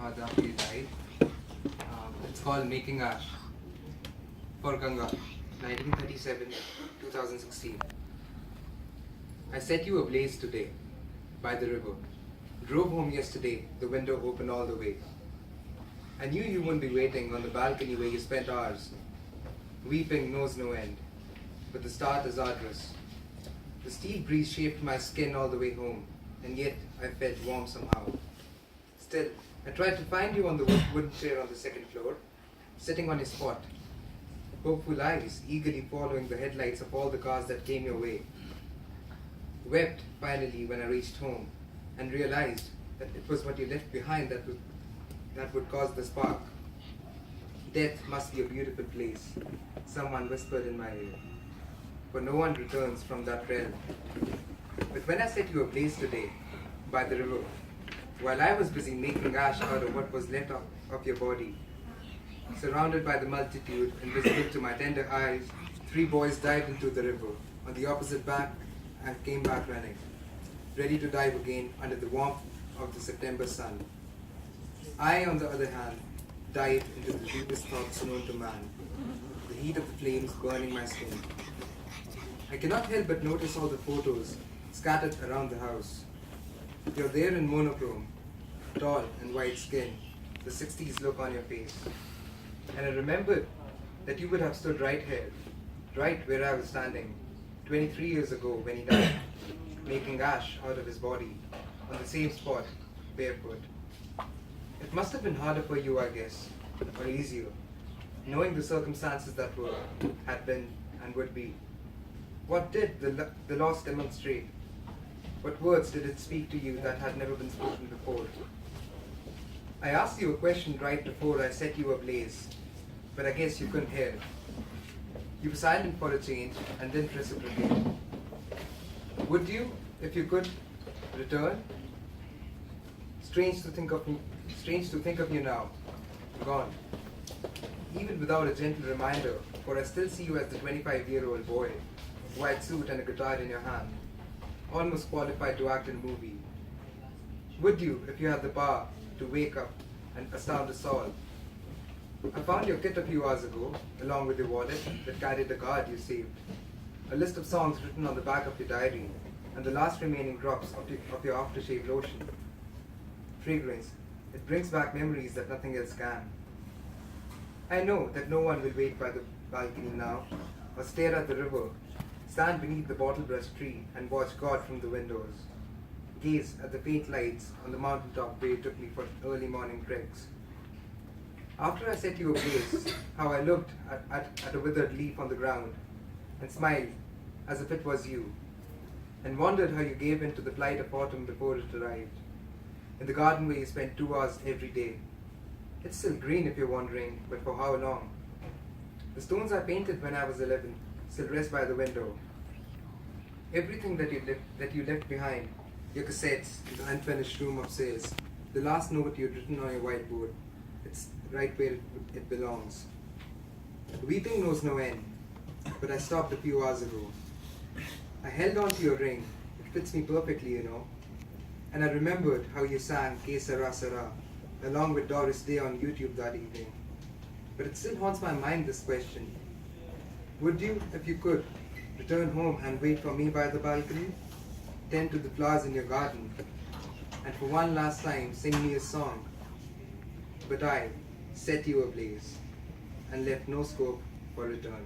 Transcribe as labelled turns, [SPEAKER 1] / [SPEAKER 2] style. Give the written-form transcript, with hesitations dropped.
[SPEAKER 1] after you died. It's called Making Ash for Ganga, 1937-2016. I set you ablaze today by the river. Drove home yesterday, the window open all the way. I knew you wouldn't be waiting on the balcony where you spent hours. Weeping knows no end, but the start is arduous. The steel breeze shaped my skin all the way home, and yet I felt warm somehow. Still, I tried to find you on the wooden chair on the second floor, sitting on your spot. Hopeful eyes eagerly following the headlights of all the cars that came your way. Wept finally when I reached home and realized that it was what you left behind that would cause the spark. Death must be a beautiful place, someone whispered in my ear, for no one returns from that realm. But when I set you ablaze today by the river, while I was busy making ash out of what was left of your body, surrounded by the multitude, invisible to my tender eyes, 3 boys dived into the river on the opposite bank and came back running, ready to dive again under the warmth of the September sun. I, on the other hand, dived into the deepest thoughts known to man, the heat of the flames burning my skin. I cannot help but notice all the photos scattered around the house. You're there in monochrome, tall and white skin, the 60s look on your face. And I remembered that you would have stood right here, right where I was standing, 23 years ago when he died, making ash out of his body, on the same spot, barefoot. It must have been harder for you, I guess, or easier, knowing the circumstances that were, had been, and would be. What did the loss demonstrate? What words did it speak to you that had never been spoken before? I asked you a question right before I set you ablaze, but I guess you couldn't hear. You were silent for a change and didn't reciprocate. Would you, if you could, return? Strange to think of you now, gone. Even without a gentle reminder, for I still see you as the 25-year-old boy, white suit and a guitar in your hand, almost qualified to act in a movie. Would you, if you had the power to wake up and astound us all? I found your kit a few hours ago, along with your wallet that carried the card you saved, a list of songs written on the back of your diary, and the last remaining drops of your aftershave lotion. Fragrance, it brings back memories that nothing else can. I know that no one will wait by the balcony now, or stare at the river, stand beneath the bottle-brush tree and watch God from the windows, gaze at the faint lights on the mountaintop where you took me for early morning treks. After I set you ablaze, how I looked at a withered leaf on the ground and smiled as if it was you, and wondered how you gave in to the flight of autumn before it arrived, in the garden where you spent 2 hours every day. It's still green if you're wondering, but for how long? The stones I painted when I was 11 still rest by the window. Everything that you left behind, your cassettes, the unfinished room upstairs, the last note you'd written on your whiteboard, it's right where it belongs. Weeping knows no end, but I stopped a few hours ago. I held on to your ring, it fits me perfectly, you know. And I remembered how you sang Ke Sara Sara, along with Doris Day on YouTube that evening. But it still haunts my mind, this question. Would you, if you could, return home and wait for me by the balcony, tend to the flowers in your garden, and for one last time sing me a song? But I set you ablaze and left no scope for return.